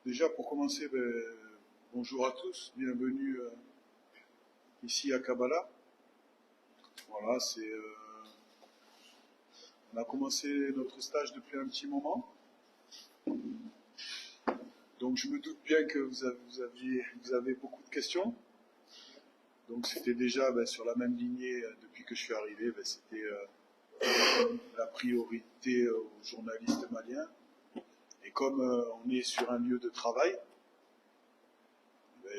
Déjà, pour commencer, bonjour à tous, bienvenue ici à Kabbalah. Voilà, on a commencé notre stage depuis un petit moment. Donc, je me doute bien que vous avez beaucoup de questions. Donc, c'était déjà sur la même lignée depuis que je suis arrivé. C'était la priorité aux journalistes maliens. Et comme on est sur un lieu de travail,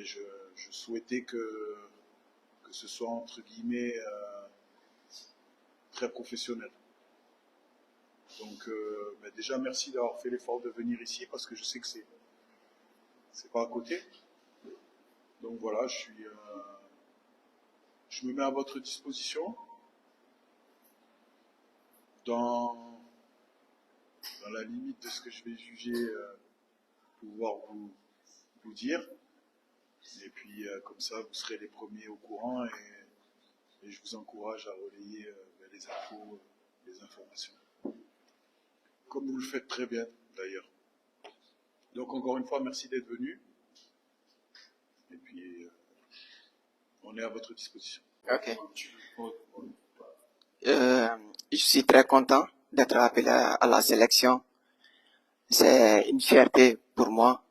je souhaitais que ce soit entre guillemets très professionnel. Donc déjà merci d'avoir fait l'effort de venir ici parce que je sais que c'est pas à côté. Donc voilà, je me mets à votre disposition dans la limite de ce que je vais juger pouvoir vous dire. Et puis comme ça, vous serez les premiers au courant et je vous encourage à relayer les infos, les informations. Comme vous le faites très bien d'ailleurs. Donc encore une fois, merci d'être venu. Et puis on est à votre disposition. Ok. Je suis très content d'être appelé à la sélection. C'est une fierté pour moi.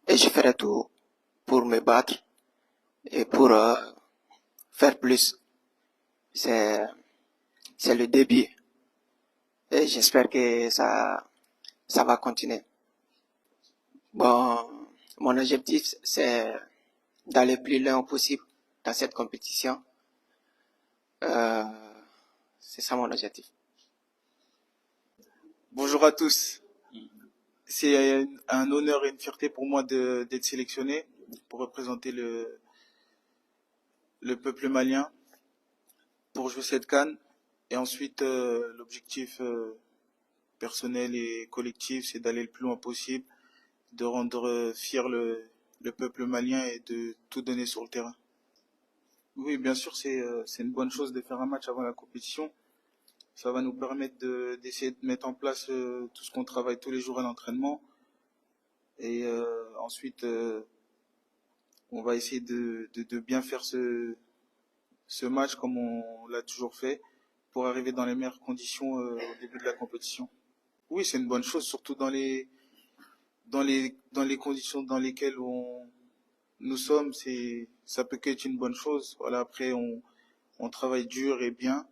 Et je ferai tout pour me battre et pour faire plus. C'est le début. Et j'espère que ça va continuer. Bon, mon objectif, c'est d'aller plus loin possible dans cette compétition. C'est ça mon objectif. Bonjour à tous. C'est un honneur et une fierté pour moi d'être sélectionné pour représenter le peuple malien pour jouer cette CAN. Et ensuite, l'objectif personnel et collectif, c'est d'aller le plus loin possible, de rendre fier le peuple malien et de tout donner sur le terrain. Oui, bien sûr, c'est une bonne chose de faire un match avant la compétition. Ça va nous permettre d'essayer de mettre en place tout ce qu'on travaille tous les jours à l'entraînement. Et ensuite, on va essayer de bien faire ce match comme on l'a toujours fait pour arriver dans les meilleures conditions au début de la compétition. Oui, c'est une bonne chose, surtout dans les conditions dans lesquelles nous sommes. Ça peut qu'être une bonne chose. Voilà, après, on travaille dur et bien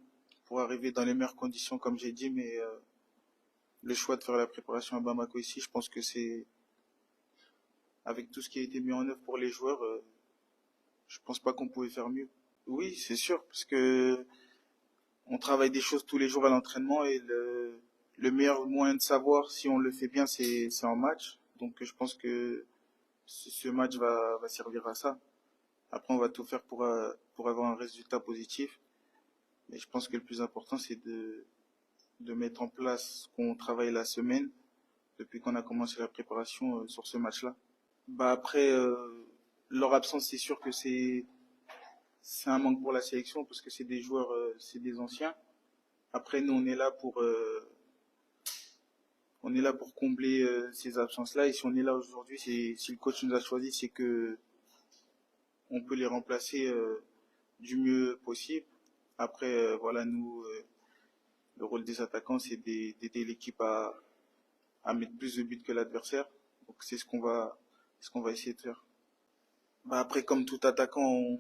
pour arriver dans les meilleures conditions, comme j'ai dit, mais le choix de faire la préparation à Bamako ici, je pense que c'est, avec tout ce qui a été mis en œuvre pour les joueurs, je pense pas qu'on pouvait faire mieux. Oui, c'est sûr, parce que on travaille des choses tous les jours à l'entraînement et le meilleur moyen de savoir si on le fait bien, c'est en match. Donc je pense que ce match va servir à ça. Après, on va tout faire pour avoir un résultat positif. Mais je pense que le plus important, c'est de mettre en place ce qu'on travaille la semaine depuis qu'on a commencé la préparation sur ce match-là. Après, leur absence, c'est sûr que c'est un manque pour la sélection parce que c'est des joueurs, c'est des anciens. Après, nous, on est là pour combler ces absences-là. Et si on est là aujourd'hui, si le coach nous a choisi, c'est que on peut les remplacer du mieux possible. Après, voilà, nous, le rôle des attaquants, c'est d'aider l'équipe à mettre plus de buts que l'adversaire. Donc c'est ce qu'on va essayer de faire. Après, comme tout attaquant,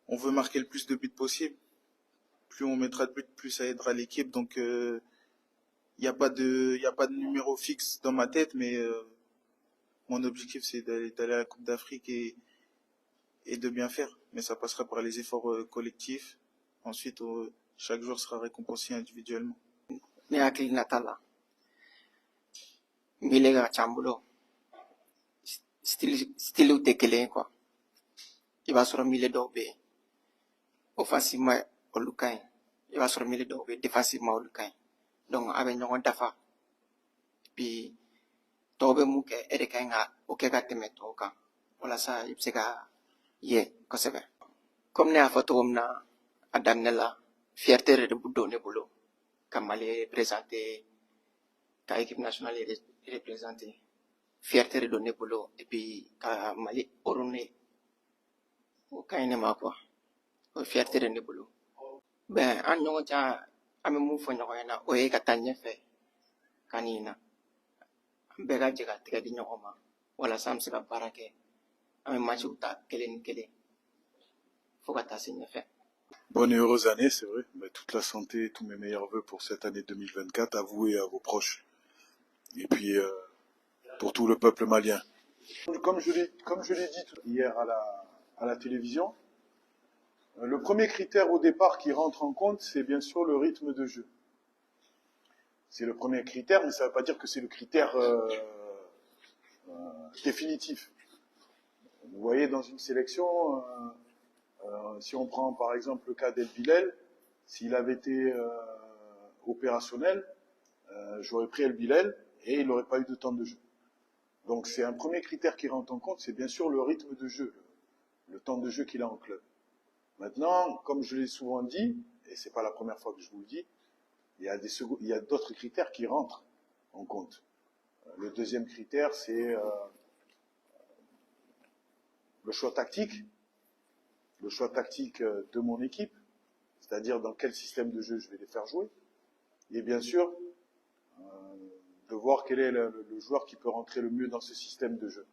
on veut marquer le plus de buts possible. Plus on mettra de buts, plus ça aidera l'équipe. Donc il n'y a pas de numéro fixe dans ma tête, mais mon objectif c'est d'aller à la Coupe d'Afrique et de bien faire. Mais ça passera par les efforts collectifs. Ensuite, chaque joueur sera récompensé individuellement. Ne hakili natala. Milega chambulo. Style tɛ kelen quoi. I b'a sɔrɔ milieu dɔw bɛ yen offensivement olu ka ɲi i b'a sɔrɔ milieu dɔw bɛ yen défensivement olu ka ɲi donc a bɛ ɲɔgɔn dafa puis tɔw bɛ mun kɛ e de ka ɲi ka o kɛ ka tɛmɛ tɔw kan walasa i bɛ se ka ye kosɛbɛ comme ne y'a fɔ cogo min na a daminɛ la fierté de don ne bolo ka Mali représenter ka équipe nationale représenter fierté de donner boulot et puis ka Mali orné o kayne ma quoi o fierté de donner boulot ben an ɲɔgɔn ca an bɛ mun fɔ ɲɔgɔn ɲɛna o ye ka taa ɲɛfɛ kanina an bɛɛ ka jɛ ka tigɛ di ɲɔgɔn ma walasa an bɛ se ka baara kɛ an bɛ matchw ta kelen ni kelen fo ka taa se ɲɛfɛ. Bonne et heureuse année, c'est vrai. Mais toute la santé, tous mes meilleurs vœux pour cette année 2024 à vous et à vos proches. Et puis pour tout le peuple malien. Comme je l'ai dit hier à la télévision, le premier critère au départ qui rentre en compte, c'est bien sûr le rythme de jeu. C'est le premier critère, mais ça ne veut pas dire que c'est le critère définitif. Vous voyez, dans une sélection, si on prend par exemple le cas d'El Bilel, s'il avait été opérationnel, j'aurais pris El Bilel et il n'aurait pas eu de temps de jeu. Donc c'est un premier critère qui rentre en compte, c'est bien sûr le rythme de jeu, le temps de jeu qu'il a en club. Maintenant, comme je l'ai souvent dit, et c'est pas la première fois que je vous le dis, il y a d'autres critères qui rentrent en compte. Le deuxième critère, c'est le choix tactique de mon équipe, c'est-à-dire dans quel système de jeu je vais les faire jouer, et bien sûr de voir quel est le joueur qui peut rentrer le mieux dans ce système de jeu.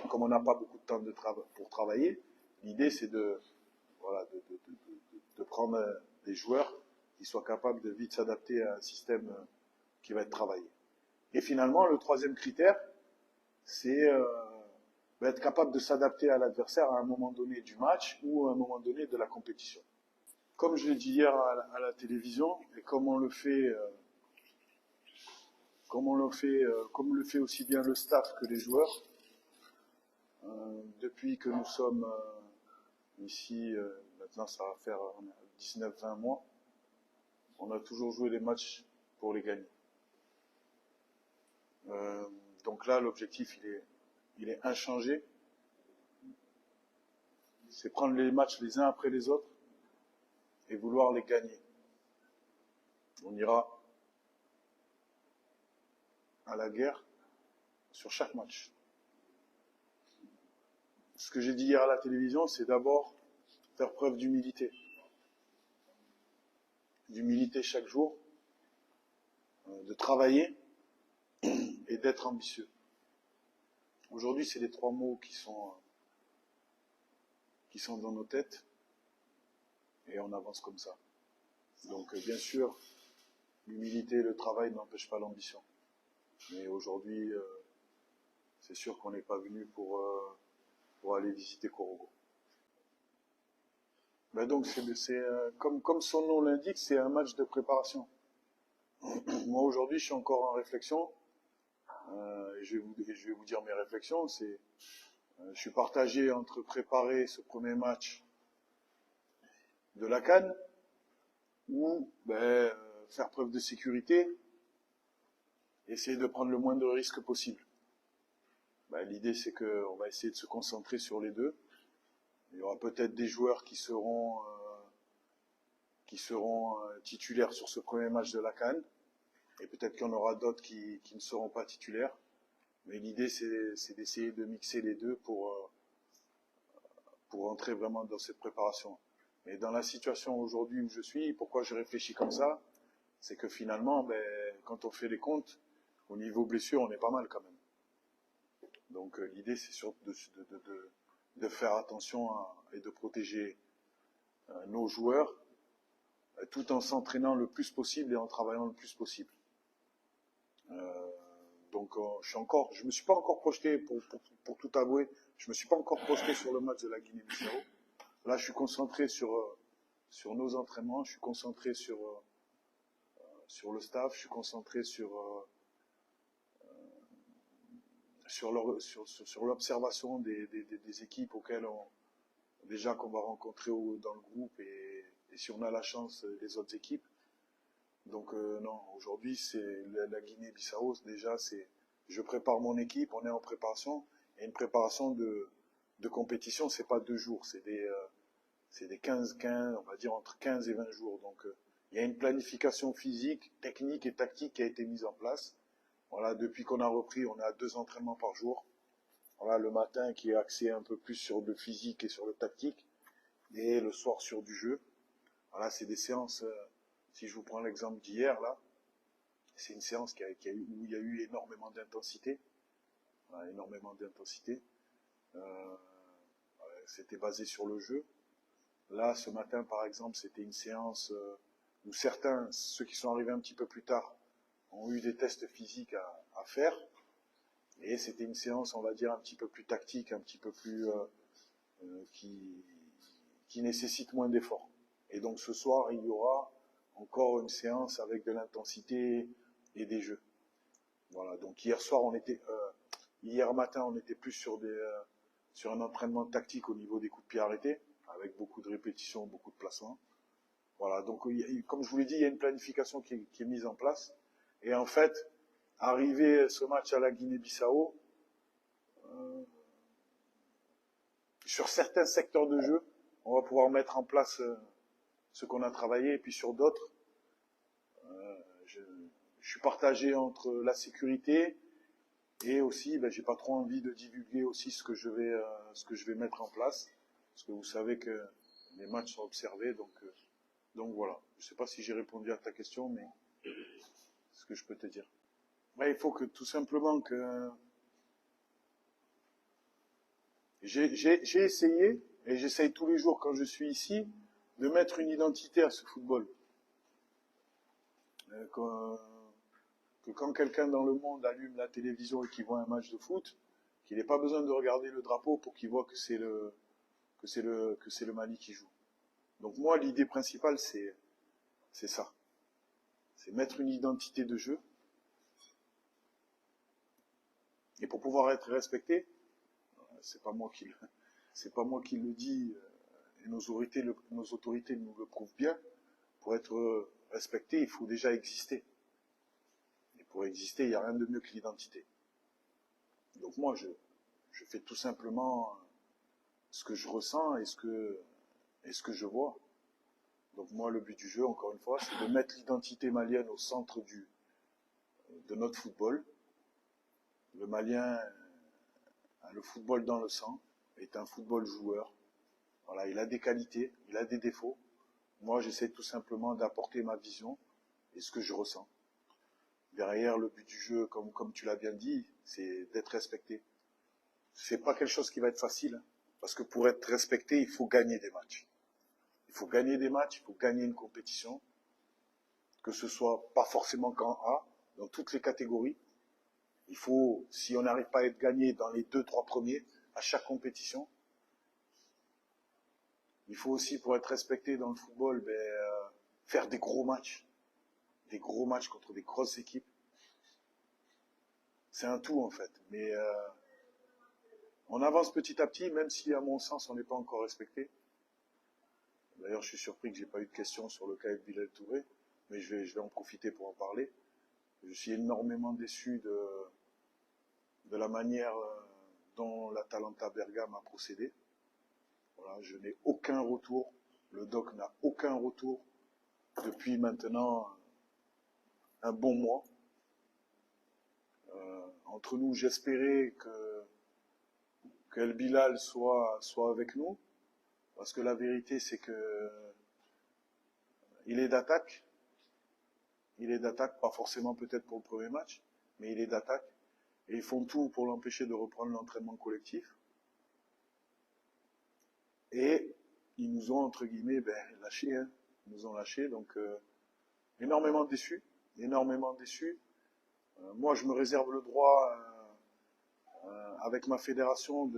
Comme on n'a pas beaucoup de temps pour travailler, l'idée c'est de prendre des joueurs qui soient capables de vite s'adapter à un système qui va être travaillé. Et finalement, le troisième critère, c'est être capable de s'adapter à l'adversaire à un moment donné du match ou à un moment donné de la compétition. Comme je l'ai dit hier à la télévision, et comme le fait aussi bien le staff que les joueurs, depuis que nous sommes ici, maintenant ça va faire 19-20 mois, on a toujours joué les matchs pour les gagner. Donc là, l'objectif, il est inchangé. C'est prendre les matchs les uns après les autres et vouloir les gagner. On ira à la guerre sur chaque match. Ce que j'ai dit hier à la télévision, c'est d'abord faire preuve d'humilité. D'humilité chaque jour, de travailler et d'être ambitieux. Aujourd'hui, c'est les trois mots qui sont dans nos têtes et on avance comme ça. Donc bien sûr, l'humilité et le travail n'empêchent pas l'ambition. Mais aujourd'hui, c'est sûr qu'on n'est pas venu pour aller visiter Korogo. Ben donc, comme son nom l'indique, c'est un match de préparation. Moi, aujourd'hui, je suis encore en réflexion. Et je vais vous dire mes réflexions. Je suis partagé entre préparer ce premier match de la CAN ou faire preuve de sécurité, essayer de prendre le moins de risques possible. L'idée, c'est qu'on va essayer de se concentrer sur les deux. Il y aura peut-être des joueurs qui seront titulaires sur ce premier match de la CAN, et peut-être qu'il y en aura d'autres qui ne seront pas titulaires. Mais l'idée, c'est d'essayer de mixer les deux pour entrer vraiment dans cette préparation. Mais dans la situation aujourd'hui où je suis, pourquoi je réfléchis comme ça, c'est que finalement, quand on fait les comptes, au niveau blessure, on est pas mal quand même. Donc l'idée, c'est surtout de faire attention et de protéger nos joueurs, tout en s'entraînant le plus possible et en travaillant le plus possible. Donc je me suis pas encore projeté, pour tout avouer, je me suis pas encore projeté sur le match de la Guinée-Bissau. Là, je suis concentré sur nos entraînements, je suis concentré sur le staff, je suis concentré sur l'observation des équipes auxquelles qu'on va rencontrer dans le groupe et si on a la chance, les autres équipes. Donc non, aujourd'hui c'est la Guinée-Bissau, déjà je prépare mon équipe, on est en préparation, et une préparation de compétition, c'est pas 2 jours, c'est des 15, on va dire entre 15 et 20 jours. Donc il y a une planification physique, technique et tactique qui a été mise en place, Voilà, depuis qu'on a repris, on est à 2 entraînements par jour. Voilà, le matin qui est axé un peu plus sur le physique et sur le tactique, et le soir sur du jeu. Voilà, c'est des séances, si je vous prends l'exemple d'hier, là, c'est une séance où il y a eu énormément d'intensité. Voilà, énormément d'intensité. C'était basé sur le jeu. Là, ce matin, par exemple, c'était une séance où certains, ceux qui sont arrivés un petit peu plus tard, ont eu des tests physiques à faire. Et c'était une séance, on va dire, un petit peu plus tactique, un petit peu plus qui nécessite moins d'efforts. Et donc ce soir, il y aura encore une séance avec de l'intensité et des jeux. Voilà. Donc hier matin, on était plus sur un entraînement tactique au niveau des coups de pied arrêtés, avec beaucoup de répétitions, beaucoup de placements. Voilà. Donc comme je vous l'ai dit, il y a une planification qui est mise en place. Et en fait, arrivé ce match à la Guinée-Bissau, sur certains secteurs de jeu, on va pouvoir mettre en place ce qu'on a travaillé, et puis sur d'autres, je suis partagé entre la sécurité et aussi, j'ai pas trop envie de divulguer aussi ce que je vais mettre en place, parce que vous savez que les matchs sont observés, donc voilà. Je sais pas si j'ai répondu à ta question, mais c'est ce que je peux te dire. Il faut que tout simplement que j'ai essayé, et j'essaye tous les jours quand je suis ici, de mettre une identité à ce football. Que quand quelqu'un dans le monde allume la télévision et qu'il voit un match de foot, qu'il n'ait pas besoin de regarder le drapeau pour qu'il voit que c'est le Mali qui joue. Donc moi, l'idée principale, c'est ça. C'est mettre une identité de jeu. Et pour pouvoir être respecté, c'est pas moi qui le dis, et nos autorités nous le prouvent bien. Pour être respecté, il faut déjà exister. Et pour exister, il n'y a rien de mieux que l'identité. Donc moi, je fais tout simplement ce que je ressens et ce que je vois. Donc moi, le but du jeu, encore une fois, c'est de mettre l'identité malienne au centre de notre football. Le Malien a le football dans le sang, est un football joueur. Voilà, il a des qualités, il a des défauts. Moi, j'essaie tout simplement d'apporter ma vision et ce que je ressens. Derrière, le but du jeu, comme tu l'as bien dit, c'est d'être respecté. C'est pas quelque chose qui va être facile, parce que pour être respecté, il faut gagner des matchs. Il faut gagner des matchs, il faut gagner une compétition, que ce soit pas forcément qu'en A, dans toutes les catégories. Il faut, si on n'arrive pas à être gagné dans les 2-3 premiers, à chaque compétition, il faut aussi, pour être respecté dans le football, faire des gros matchs contre des grosses équipes. C'est un tout en fait, mais on avance petit à petit, même si à mon sens on n'est pas encore respecté. D'ailleurs, je suis surpris que j'ai pas eu de questions sur le cas de Bilal Touré, mais je vais en profiter pour en parler. Je suis énormément déçu de la manière dont l'Atalanta Bergame a procédé. Voilà, je n'ai aucun retour. Le doc n'a aucun retour depuis maintenant un bon mois. Entre nous, j'espérais que El Bilal soit avec nous, parce que la vérité, c'est que il est d'attaque. Il est d'attaque, pas forcément peut-être pour le premier match, mais il est d'attaque. Et ils font tout pour l'empêcher de reprendre l'entraînement collectif. Et ils nous ont, entre guillemets, lâchés. Hein. Ils nous ont lâchés, donc énormément déçus. Moi, je me réserve le droit, avec ma fédération,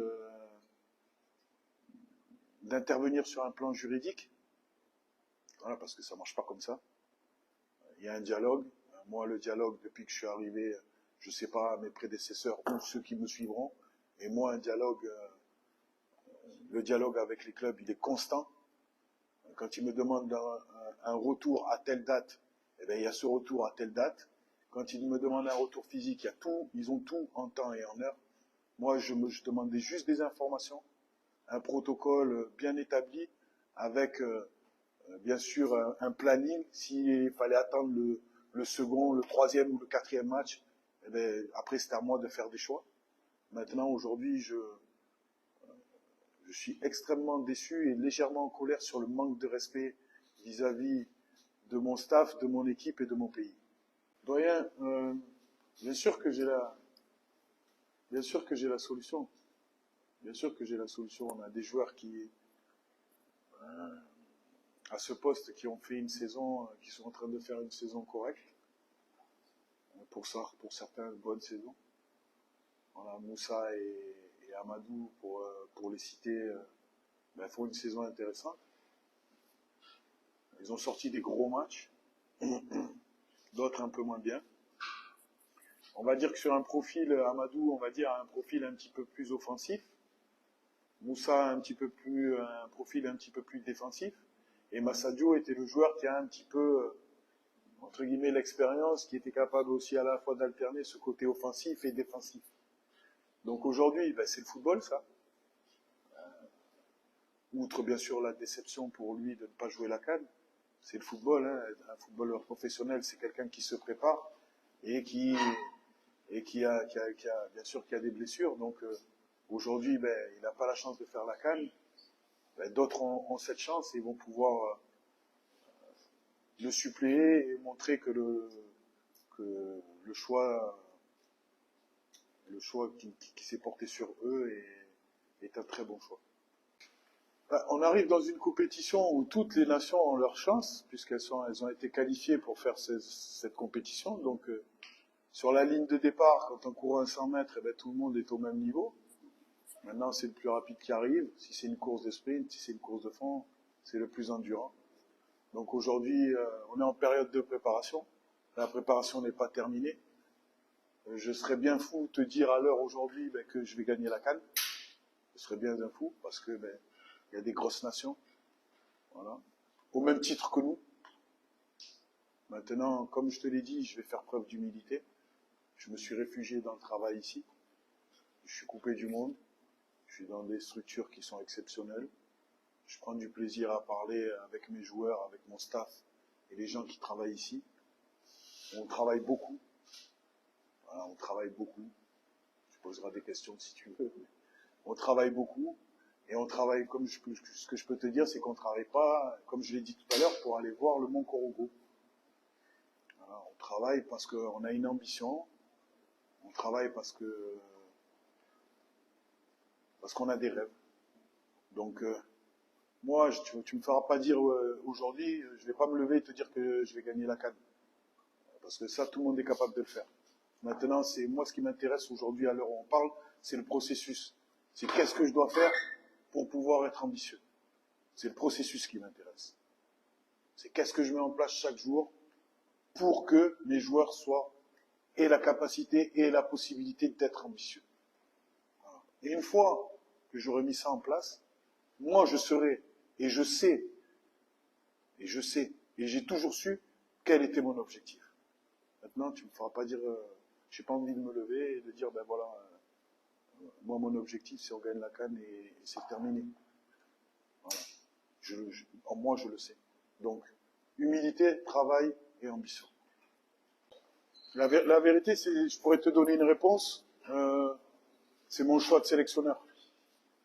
d'intervenir sur un plan juridique. Voilà, parce que ça marche pas comme ça. Il y a un dialogue. Moi, le dialogue, depuis que je suis arrivé, je sais pas, mes prédécesseurs ou ceux qui me suivront. Et moi, le dialogue avec les clubs, il est constant. Quand ils me demandent un retour à telle date, il y a ce retour à telle date. Quand ils me demandent un retour physique, ils ont tout en temps et en heure. Moi, je demandais juste des informations, un protocole bien établi, avec bien sûr un planning. S'il fallait attendre le second, le troisième ou le quatrième match, Eh ben, après, c'était à moi de faire des choix. Maintenant, aujourd'hui, je suis extrêmement déçu et légèrement en colère sur le manque de respect vis-à-vis de mon staff, de mon équipe et de mon pays. Doyen, bien sûr que j'ai la solution. Bien sûr que j'ai la solution. On a des joueurs qui, à ce poste, qui ont fait une saison, qui sont en train de faire une saison correcte. Pour certains, une bonne saison. Voilà, Moussa et Amadou, pour les citer, font une saison intéressante. Ils ont sorti des gros matchs, d'autres un peu moins bien. On va dire que sur un profil, Amadou, on va dire un profil un petit peu plus offensif. Moussa, un profil un petit peu plus défensif. Et Massadio était le joueur qui a un petit peu, entre guillemets, l'expérience, qui était capable aussi à la fois d'alterner ce côté offensif et défensif. Donc aujourd'hui, c'est le football, ça. Outre bien sûr la déception pour lui de ne pas jouer la CAN, c'est le football. Hein. Un footballeur professionnel, c'est quelqu'un qui se prépare et qui a bien sûr qui a des blessures. Donc aujourd'hui, il n'a pas la chance de faire la CAN. D'autres ont cette chance et vont pouvoir le suppléer et montrer que le choix qui s'est porté sur eux est un très bon choix. On arrive dans une compétition où toutes les nations ont leur chance, puisqu'elles ont été qualifiées pour faire cette compétition. Donc, sur la ligne de départ, quand on court un 100 mètres, tout le monde est au même niveau. Maintenant, c'est le plus rapide qui arrive. Si c'est une course de sprint, si c'est une course de fond, c'est le plus endurant. Donc aujourd'hui, on est en période de préparation. La préparation n'est pas terminée. Je serais bien fou de te dire à l'heure aujourd'hui que je vais gagner la CAN. Je serais bien fou parce que il y a des grosses nations, voilà, au même titre que nous. Maintenant, comme je te l'ai dit, je vais faire preuve d'humilité. Je me suis réfugié dans le travail ici. Je suis coupé du monde. Je suis dans des structures qui sont exceptionnelles. Je prends du plaisir à parler avec mes joueurs, avec mon staff et les gens qui travaillent ici. On travaille beaucoup. Voilà, on travaille beaucoup. Tu poseras des questions si tu veux. On travaille beaucoup. Et on travaille, ce que je peux te dire, c'est qu'on ne travaille pas, comme je l'ai dit tout à l'heure, pour aller voir le Mont Korogo. Voilà, on travaille parce qu'on a une ambition. On travaille parce qu'on a des rêves. Donc, moi, tu me feras pas dire aujourd'hui, je vais pas me lever et te dire que je vais gagner la CAN. Parce que ça, tout le monde est capable de le faire. Maintenant, c'est moi ce qui m'intéresse aujourd'hui à l'heure où on parle, c'est le processus. C'est qu'est-ce que je dois faire pour pouvoir être ambitieux. C'est le processus qui m'intéresse. C'est qu'est-ce que je mets en place chaque jour pour que mes joueurs aient la capacité et la possibilité d'être ambitieux. Voilà. Et une fois que j'aurai mis ça en place, moi je serai, et je sais, et j'ai toujours su quel était mon objectif. Maintenant, tu ne me feras pas dire, j'ai pas envie de me lever et de dire, voilà, moi mon objectif c'est on gagne la CAN et c'est terminé. Voilà. Moi je le sais. Donc, humilité, travail et ambition. La vérité, je pourrais te donner une réponse, c'est mon choix de sélectionneur.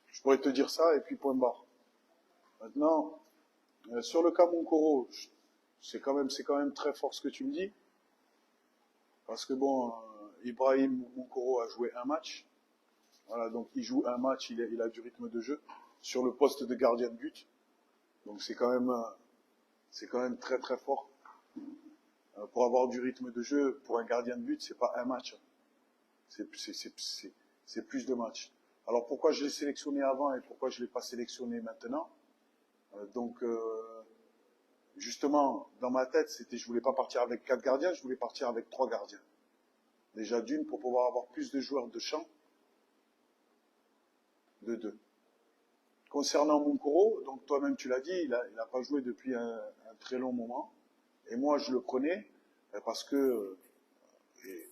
Je pourrais te dire ça et puis point barre. Maintenant, sur le cas Monkoro, c'est quand même très fort ce que tu me dis. Parce que Ibrahim Monkoro a joué un match. Voilà, donc il joue un match, il a du rythme de jeu sur le poste de gardien de but. Donc c'est quand même très très fort. Pour avoir du rythme de jeu, pour un gardien de but, c'est pas un match. C'est plus de matchs. Alors pourquoi je l'ai sélectionné avant et pourquoi je l'ai pas sélectionné maintenant? Justement, dans ma tête, je voulais pas partir avec 4 gardiens, je voulais partir avec 3 gardiens. Déjà d'une, pour pouvoir avoir plus de joueurs de champ, de 2. Concernant Monkoro, donc toi-même tu l'as dit, il a pas joué depuis un très long moment. Et moi je le prenais parce que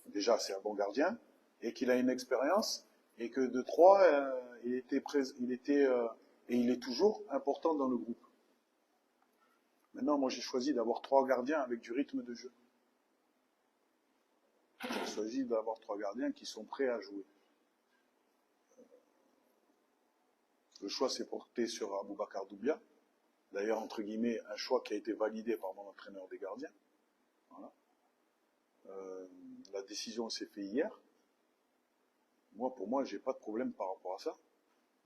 déjà c'est un bon gardien et qu'il a une expérience et que de 3, il était et il est toujours important dans le groupe. Maintenant, moi j'ai choisi d'avoir 3 gardiens avec du rythme de jeu. Il s'agit d'avoir 3 gardiens qui sont prêts à jouer. Le choix s'est porté sur Aboubacar Doubia. D'ailleurs, entre guillemets, un choix qui a été validé par mon entraîneur des gardiens. Voilà. La décision s'est faite hier. Moi, pour moi, j'ai pas de problème par rapport à ça.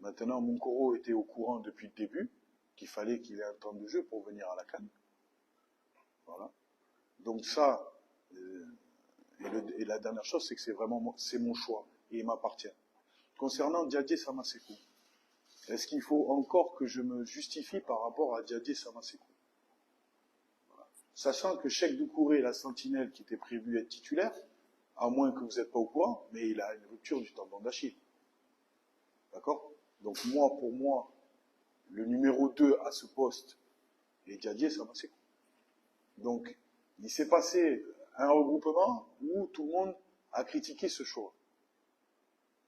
Maintenant, Moukoro était au courant depuis le début qu'il fallait qu'il ait un temps de jeu pour venir à la CAN. Voilà. Donc ça, et la dernière chose, c'est que c'est mon choix et il m'appartient. Concernant Diadie Samasekou, est-ce qu'il faut encore que je me justifie par rapport à Diadie Samasekou? Voilà. Sachant que Cheikh Doucouré, la sentinelle qui était prévue être titulaire, à moins que vous n'êtes pas au courant, mais il a une rupture du tendon d'Achille. D'accord? Donc pour moi, le numéro 2 à ce poste est Diadie Samasekou. Donc, il s'est passé un regroupement où tout le monde a critiqué ce choix.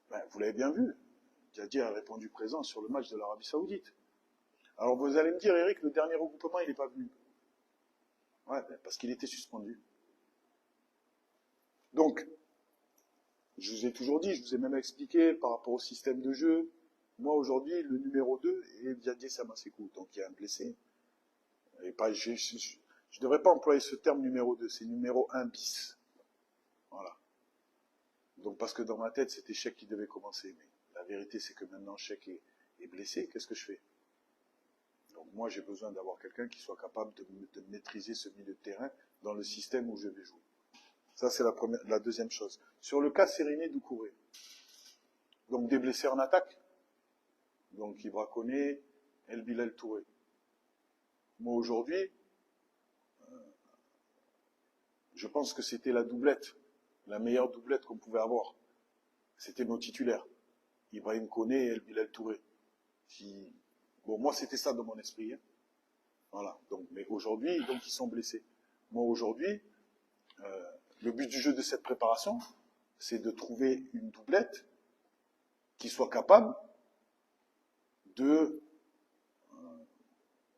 Ben, vous l'avez bien vu. Diadie a répondu présent sur le match de l'Arabie Saoudite. Alors vous allez me dire, Eric, le dernier regroupement, il n'est pas venu. Ouais, ben, parce qu'il était suspendu. Donc, je vous ai toujours dit, je vous ai même expliqué par rapport au système de jeu. Moi, aujourd'hui, le numéro 2 est Diadie Samasekou. Donc, il y a un blessé. Et pas, je ne devrais pas employer ce terme numéro 2, c'est numéro 1 bis. Voilà. Donc, parce que dans ma tête, c'était Cheikh qui devait commencer. Mais la vérité, c'est que maintenant, Cheikh est blessé. Qu'est-ce que je fais? Donc, moi, j'ai besoin d'avoir quelqu'un qui soit capable de maîtriser ce milieu de terrain dans le système où je vais jouer. Ça, c'est la deuxième chose. Sur le cas Seriné Doucouré, donc des blessés en attaque, donc Ibra Koné, El Bilal Touré. Moi, aujourd'hui, je pense que c'était la doublette, la meilleure doublette qu'on pouvait avoir. C'était nos titulaires, Ibrahim Koné et El Bilal Touré. Bon, moi, c'était ça dans mon esprit. Hein. Voilà. Donc, mais aujourd'hui, donc, ils sont blessés. Moi, aujourd'hui, le but du jeu de cette préparation, c'est de trouver une doublette qui soit capable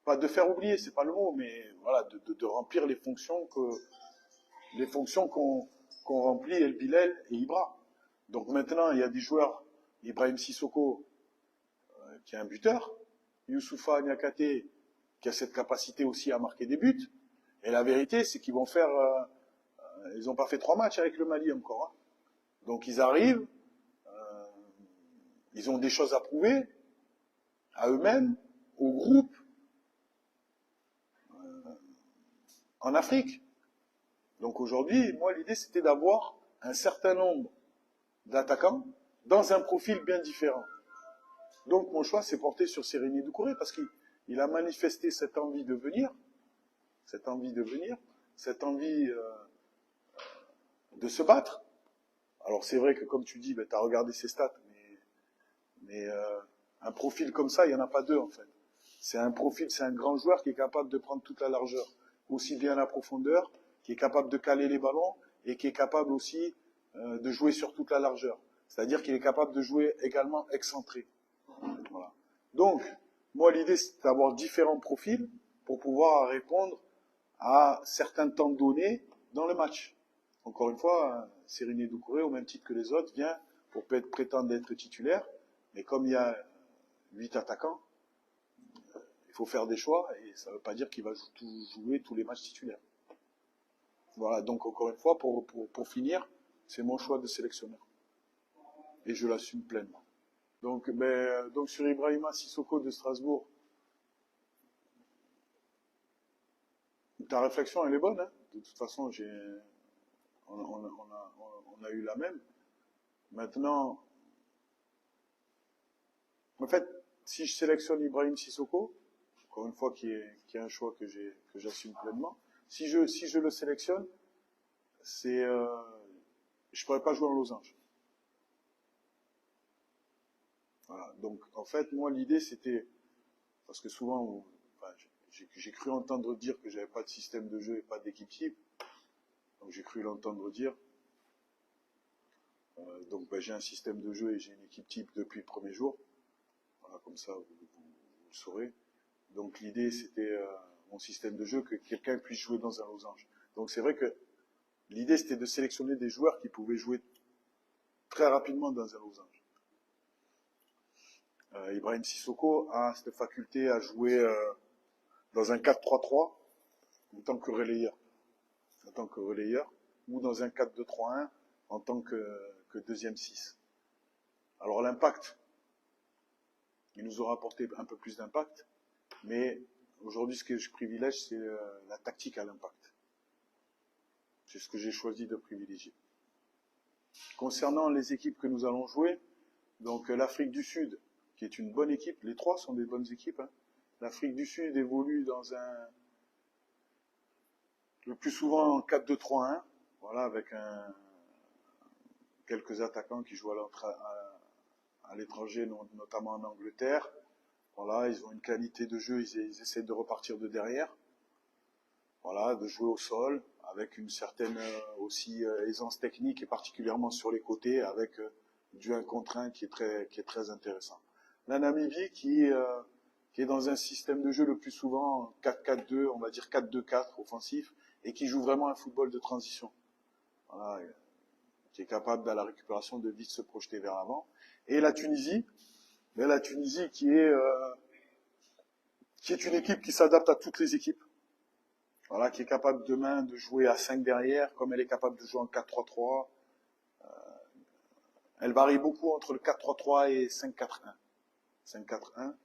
pas de faire oublier, c'est pas le mot, mais voilà, de remplir les fonctions qu'ont rempli El Bilal et Ibra. Donc maintenant, il y a des joueurs, Ibrahim Sissoko, qui est un buteur, Youssoufa Niakate, qui a cette capacité aussi à marquer des buts. Et la vérité, c'est qu'ils vont faire, ils n'ont pas fait 3 matchs avec le Mali encore. Hein. Donc ils arrivent, ils ont des choses à prouver à eux-mêmes, au groupe, en Afrique. Donc aujourd'hui, moi, l'idée, c'était d'avoir un certain nombre d'attaquants dans un profil bien différent. Donc mon choix s'est porté sur Seriné Doucouré parce qu'il a manifesté cette envie de venir, cette envie de se battre. Alors c'est vrai que comme tu dis, ben, tu as regardé ses stats, mais un profil comme ça, il n'y en a pas deux en fait. C'est un grand joueur qui est capable de prendre toute la largeur, aussi bien la profondeur, qui est capable de caler les ballons et qui est capable aussi de jouer sur toute la largeur. C'est-à-dire qu'il est capable de jouer également excentré. Voilà. Donc, moi l'idée c'est d'avoir différents profils pour pouvoir répondre à certains temps donnés dans le match. Encore une fois, Seriné Doucouré, au même titre que les autres, vient pour prétendre être titulaire, mais comme il y a 8 attaquants, il faut faire des choix, et ça ne veut pas dire qu'il va jouer tous les matchs titulaires. Voilà, donc encore une fois, pour finir, c'est mon choix de sélectionneur. Et je l'assume pleinement. Donc sur Ibrahima Sissoko de Strasbourg, ta réflexion, elle est bonne. Hein. De toute façon, on a eu la même. Maintenant, en fait, si je sélectionne Ibrahim Sissoko, encore une fois, qui est un choix que j'assume pleinement, si je le sélectionne, je pourrais pas jouer en losange. Voilà. Donc, en fait, moi, l'idée, c'était, parce que souvent, j'ai cru entendre dire que j'avais pas de système de jeu et pas d'équipe type. Donc, j'ai cru l'entendre dire. Donc, j'ai un système de jeu et j'ai une équipe type depuis le premier jour. Voilà, comme ça, vous le saurez. Donc, l'idée, c'était mon système de jeu, que quelqu'un puisse jouer dans un losange. Donc, c'est vrai que L'idée, c'était de sélectionner des joueurs qui pouvaient jouer très rapidement dans un losange. Ibrahim Sissoko a cette faculté à jouer dans un 4-3-3 en tant que relayeur. Ou dans un 4-2-3-1 en tant que deuxième 6. Alors l'impact, il nous aura apporté un peu plus d'impact, mais aujourd'hui ce que je privilège, c'est la tactique à l'impact. C'est ce que j'ai choisi de privilégier. Concernant les équipes que nous allons jouer, donc l'Afrique du Sud, qui est une bonne équipe, les trois sont des bonnes équipes. Hein. L'Afrique du Sud évolue le plus souvent en 4-2-3-1, voilà, avec quelques attaquants qui jouent à l'étranger, notamment en Angleterre. Voilà, ils ont une qualité de jeu, ils essaient de repartir de derrière. Voilà, de jouer au sol, avec une certaine aussi aisance technique, et particulièrement sur les côtés, avec du 1 contre 1 qui est très intéressant. La Namibie qui est dans un système de jeu le plus souvent 4-4-2, on va dire 4-2-4 offensif, et qui joue vraiment un football de transition. Voilà, qui est capable, à la récupération, de vite se projeter vers l'avant. Et la Tunisie qui est une équipe qui s'adapte à toutes les équipes. Voilà, qui est capable demain de jouer à 5 derrière, comme elle est capable de jouer en 4-3-3. Elle varie beaucoup entre le 4-3-3 et 5-4-1. 5-4-1.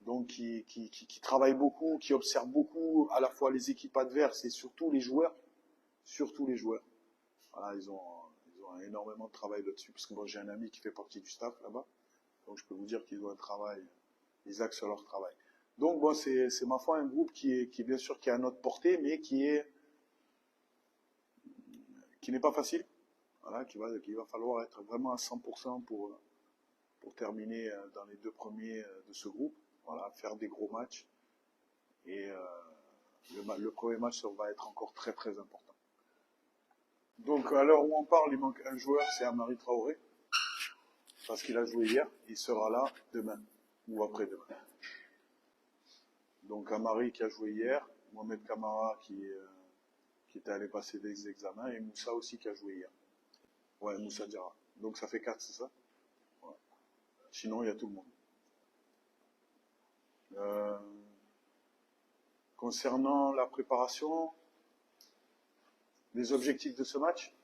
Donc qui travaille beaucoup, qui observe beaucoup à la fois les équipes adverses et surtout les joueurs. Voilà, ils ont énormément de travail là-dessus, parce que moi j'ai un ami qui fait partie du staff là-bas, donc je peux vous dire qu'ils ont un travail, ils axent sur leur travail. Donc bon, c'est ma foi un groupe qui est bien sûr qui est à notre portée, mais qui n'est pas facile. Voilà, qu'il va falloir être vraiment à 100% pour terminer dans les 2 premiers de ce groupe. Voilà, faire des gros matchs. Et le premier match va être encore très très important. Donc à l'heure où on parle, il manque un joueur, c'est Amari Traoré, parce qu'il a joué hier, il sera là demain ou après-demain. Donc Amari qui a joué hier, Mohamed Kamara qui était allé passer des examens, et Moussa aussi qui a joué hier. Ouais, Moussa Diarra. Donc ça fait 4, c'est ça? Ouais. Sinon, il y a tout le monde. Concernant la préparation, les objectifs de ce match,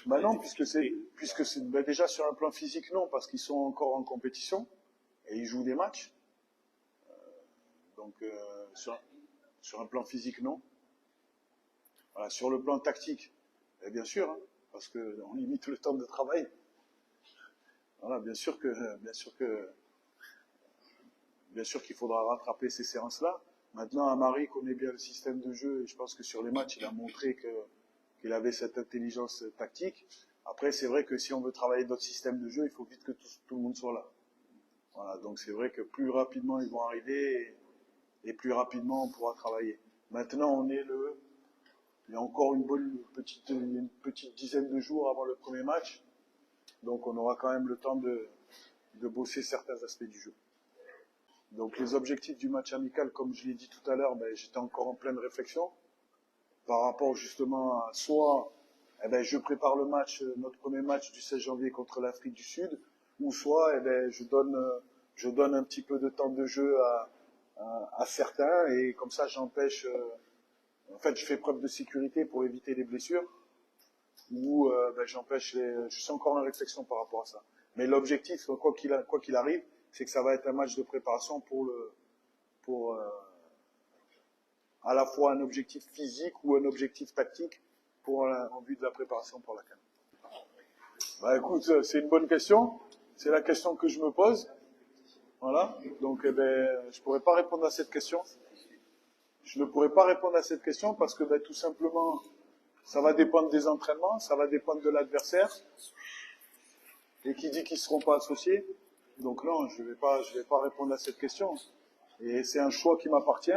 bah non, puisque c'est déjà sur un plan physique, non, parce qu'ils sont encore en compétition et ils jouent des matchs. Donc sur un plan physique, non. Voilà, sur le plan tactique, bien sûr, hein, parce que on limite le temps de travail. Voilà, bien sûr qu'il faudra rattraper ces séances-là. Maintenant, Amari connaît bien le système de jeu, et je pense que sur les matchs, il a montré qu'il avait cette intelligence tactique. Après, c'est vrai que si on veut travailler d'autres systèmes de jeu, il faut vite que tout le monde soit là. Voilà, donc c'est vrai que plus rapidement ils vont arriver, et plus rapidement on pourra travailler. Maintenant, il y a encore une petite dizaine de jours avant le premier match, donc on aura quand même le temps de bosser certains aspects du jeu. Donc les objectifs du match amical, comme je l'ai dit tout à l'heure, j'étais encore en pleine réflexion par rapport justement à soit je prépare notre premier match du 16 janvier contre l'Afrique du Sud, ou soit je donne un petit peu de temps de jeu à certains, et comme ça j'empêche, je fais preuve de sécurité pour éviter les blessures, ou j'empêche je suis encore en réflexion par rapport à ça. Mais l'objectif, quoi qu'il arrive, c'est que ça va être un match de préparation pour à la fois un objectif physique ou un objectif tactique en vue de la préparation pour la CAN. Écoute, c'est une bonne question. C'est la question que je me pose. Voilà. Donc, je pourrais pas répondre à cette question. Je ne pourrais pas répondre à cette question parce que, tout simplement, ça va dépendre des entraînements, ça va dépendre de l'adversaire. Et qui dit qu'ils seront pas associés. Donc non, je vais pas répondre à cette question. Et c'est un choix qui m'appartient.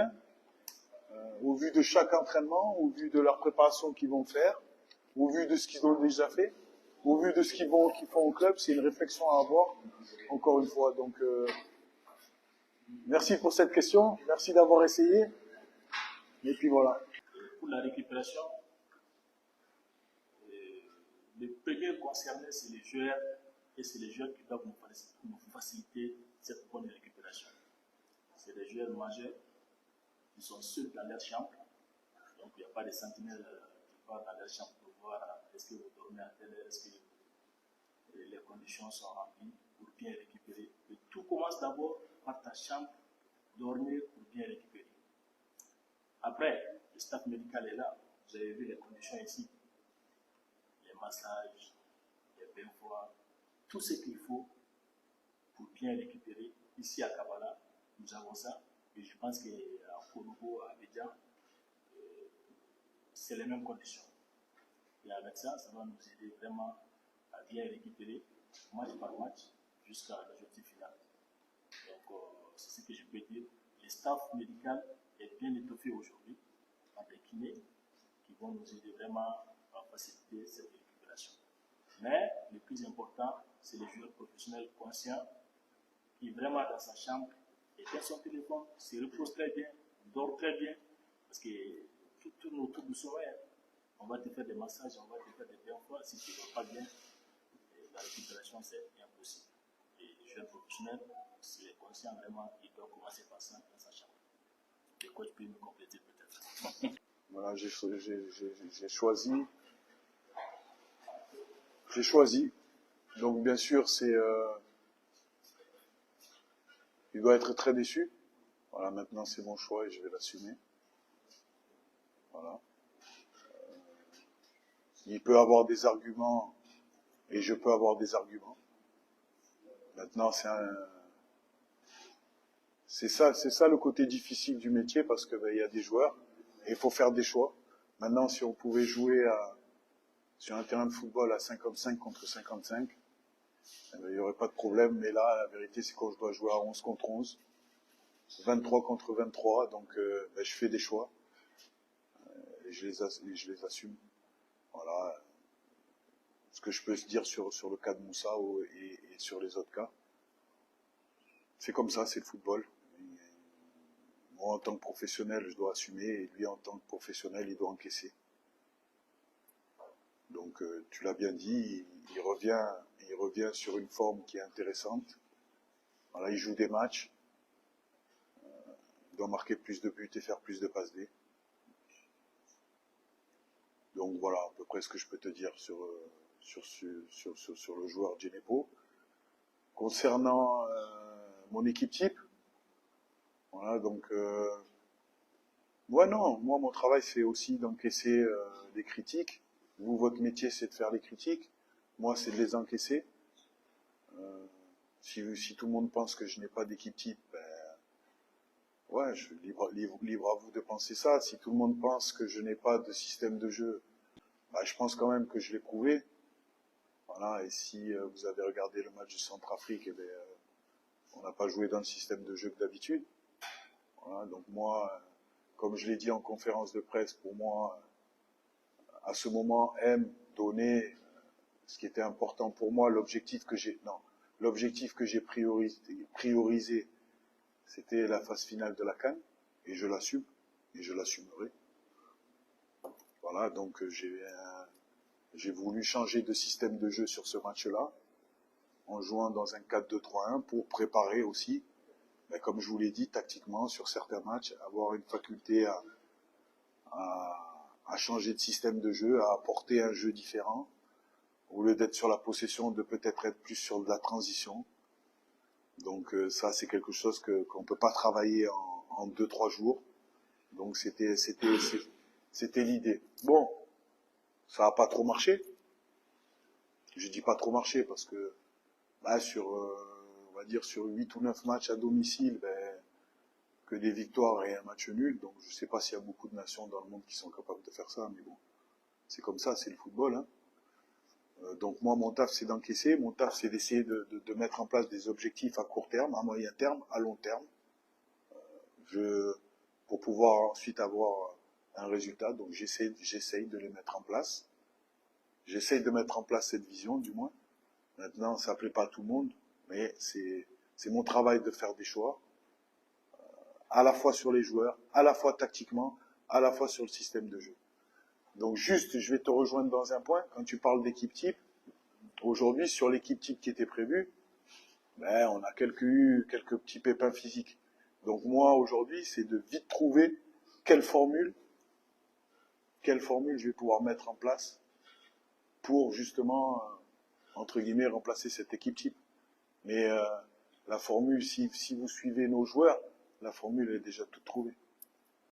Au vu de chaque entraînement, au vu de leur préparation qu'ils vont faire, au vu de ce qu'ils ont déjà fait, au vu de ce qu'ils font au club, c'est une réflexion à avoir, encore une fois. Donc, merci pour cette question, merci d'avoir essayé, et puis voilà. Pour la récupération, premier concerné, c'est les joueurs, et c'est les joueurs qui doivent nous faciliter cette bonne récupération. C'est des joueurs majeurs qui sont seuls dans leur chambre, donc il n'y a pas de sentinelles qui partent dans leur chambre pour voir est-ce que vous dormez à telle heure, est-ce que les conditions sont remplies pour bien récupérer. Et tout commence d'abord par ta chambre, dormir pour bien récupérer. Après, le staff médical est là. Vous avez vu les conditions ici. Les massages, les bains froids, tout ce qu'il faut pour bien récupérer. Ici à Kabbalah, nous avons ça. Et je pense qu'à Konobo, à Abidjan, c'est les mêmes conditions. Et avec ça, ça va nous aider vraiment à bien récupérer match par match jusqu'à l'objectif final. Donc, c'est ce que je peux dire. Le staff médical est bien étoffé aujourd'hui par des kinés qui vont nous aider vraiment à faciliter cette récupération. Mais le plus important, c'est les joueurs professionnels conscients qui vraiment dans sa chambre éteint son téléphone, se repose très bien, dort très bien, parce que tout tourne autour du sommeil. On va te faire des massages, on va te faire des bains froids. Si tu ne dors pas bien, la récupération c'est impossible. Et les joueurs professionnels, s'il est conscient vraiment, il doit commencer par ça dans sa chambre. Le coach peut me compléter peut-être. Voilà, j'ai choisi. Donc bien sûr, il doit être très déçu. Voilà, maintenant c'est mon choix et je vais l'assumer. Voilà. Il peut avoir des arguments et je peux avoir des arguments. Maintenant, c'est ça le côté difficile du métier parce que il y a des joueurs et il faut faire des choix. Maintenant, si on pouvait jouer sur un terrain de football à 55 contre 55, il n'y aurait pas de problème. Mais là, la vérité, c'est quand je dois jouer à 11 contre 11, 23 contre 23, donc je fais des choix et je les assume. Voilà ce que je peux se dire sur le cas de Moussa et sur les autres cas. C'est comme ça, c'est le football. Moi, en tant que professionnel, je dois assumer, et lui, en tant que professionnel, il doit encaisser. Donc, tu l'as bien dit, il revient sur une forme qui est intéressante. Voilà, il joue des matchs, il doit marquer plus de buts et faire plus de passes D. Donc voilà, à peu près ce que je peux te dire sur le joueur Djenepo. Concernant mon équipe type, voilà, donc moi mon travail c'est aussi d'encaisser des critiques. Vous, votre métier c'est de faire les critiques. Moi c'est de les encaisser. Si tout le monde pense que je n'ai pas d'équipe type, ouais, libre à vous de penser ça. Si tout le monde pense que je n'ai pas de système de jeu, je pense quand même que je l'ai prouvé. Voilà, et si vous avez regardé le match du Centrafrique, on n'a pas joué dans le système de jeu que d'habitude. Voilà, donc moi, comme je l'ai dit en conférence de presse, pour moi, à ce moment, donner ce qui était important pour moi, l'objectif que j'ai priorisé, c'était la phase finale de la CAN, et je l'assume, et je l'assumerai. Voilà, donc j'ai voulu changer de système de jeu sur ce match-là, en jouant dans un 4-2-3-1 pour préparer aussi, comme je vous l'ai dit, tactiquement, sur certains matchs, avoir une faculté à changer de système de jeu, à apporter un jeu différent, au lieu d'être sur la possession, de peut-être être plus sur de la transition. Donc ça, c'est quelque chose qu'on ne peut pas travailler en 2-3 jours. Donc c'était l'idée. Bon, ça n'a pas trop marché. Je dis pas trop marché parce que on va dire sur 8 ou 9 matchs à domicile, que des victoires et un match nul. Donc je sais pas s'il y a beaucoup de nations dans le monde qui sont capables de faire ça, mais bon, c'est comme ça, c'est le football. Hein. Donc moi, mon taf, c'est d'encaisser. Mon taf, c'est d'essayer de mettre en place des objectifs à court terme, à moyen terme, à long terme, pour pouvoir ensuite avoir un résultat. Donc j'essaye de les mettre en place. J'essaye de mettre en place cette vision, du moins. Maintenant, ça plaît pas à tout le monde, mais c'est mon travail de faire des choix, à la fois sur les joueurs, à la fois tactiquement, à la fois sur le système de jeu. Donc juste, je vais te rejoindre dans un point, quand tu parles d'équipe type, Aujourd'hui, sur l'équipe type qui était prévue, ben, on a quelques petits pépins physiques. Donc moi, aujourd'hui, c'est de vite trouver quelle formule je vais pouvoir mettre en place pour justement, entre guillemets, remplacer cette équipe type. Mais la formule, si vous suivez nos joueurs, la formule est déjà toute trouvée.